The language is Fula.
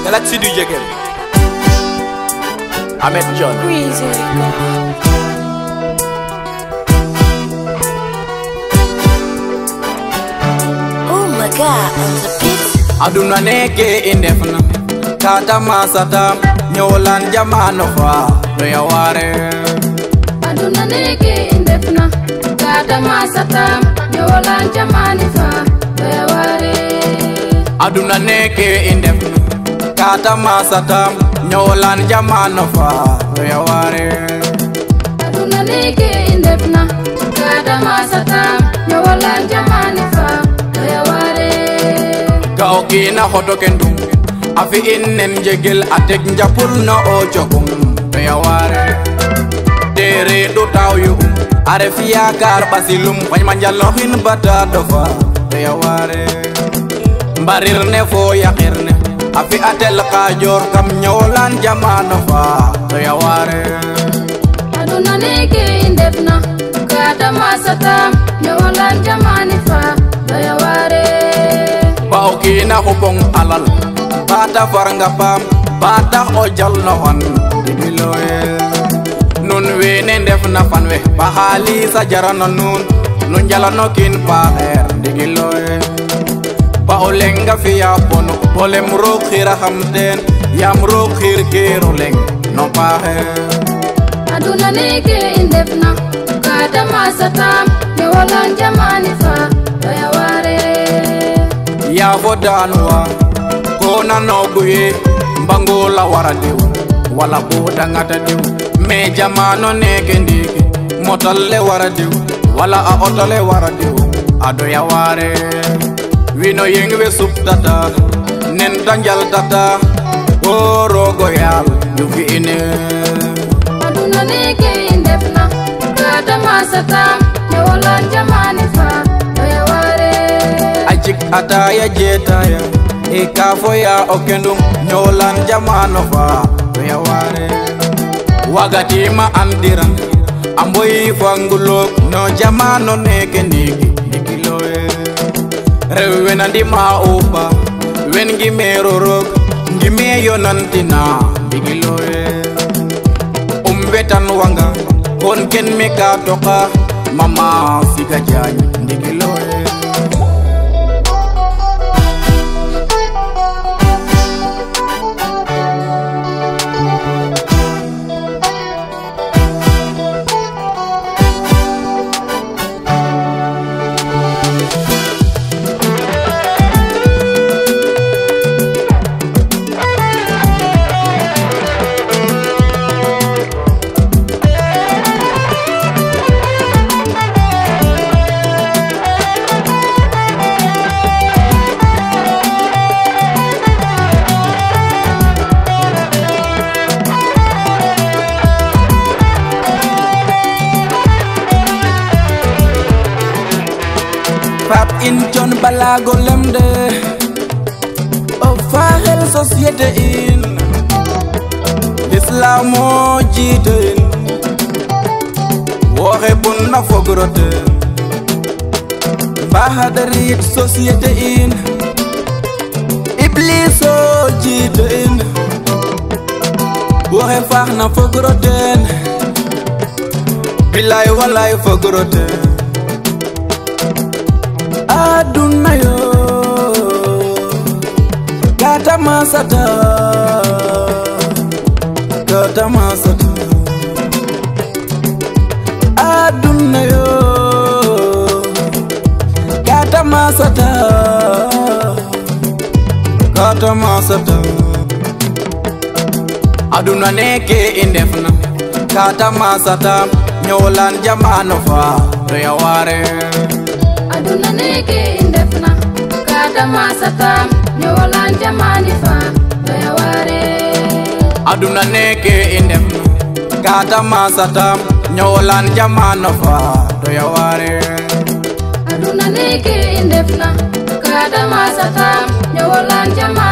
Galaxy du Jegel Ahmed John Oh my God, on the beat. Aduna neke indefna kata masata nyolan jamano fa do yaware. Aduna neke indefna kata masata nyolan jamani fa do yaware. Aduna neke indefna kata masata nyolan jamano fa do yaware. Aduna neke indefna kata masata nyolan jamani fa do yaware. Kaokina hoto kendum afi innen jegel atek njapul no o jogum do yaware. Dere do taw yu are fiya kar basilum bañ manjalohin bata dofa do yaware. Mbarir ne fo yakirne afi atel kajor kam nyolan jamano fa do yaware. Aduna neke indefna kata masata nyolan jamani fa do yaware. Baokina hubong alal bata faranga pam bata ojal no hon digiloye. Nun wene ndefna fanwe bahali sa jarano nun jalano kin paher digiloye. Baolenga fiya pono bolem ro khira hamden yam ro khir kero leng no paher. Aduna neke indefna kata masata nyolan jamani fa do yaware. Ya vodanwa kona noguye mbangola waradew wala boda ngata dew me jamano neke ndike motalle waradew wala a otole waradew ado yaware. Wino yengwe subtata nen tanjal tata o rogo yal yufi ine. Aduna neke indefna kata masata nyolan jamani fa do yaware. Ajik ataya jetaya e kafo ya okendum nyolan jamano fa do yaware. Wagati ma andiran amboy fangulok no jamano neke niki dikiloe. Rewe nandi ma opa wen gi merorok ngi meyo nantina dikiloe. Umbetan wanga kon ken me ka toka mama siga janya dikiloe. Pap in John Balago lemde o fahel société in l'islam o jiite in woxe bunna fogrote bahadarit société in iblis o jiite in woxe faxna fogroten bilay walay fogroten. Aduna yo kata masata aduna yo kata masata aduna neke indefna kata masata nyolan jamano fa do yaware. Aduna neke indefna kata masata nyolan jamani fa do yaware. Aduna neke indefna kata masata nyolan jamano fa do yaware. Aduna neke indefna kata masata nyolan jamani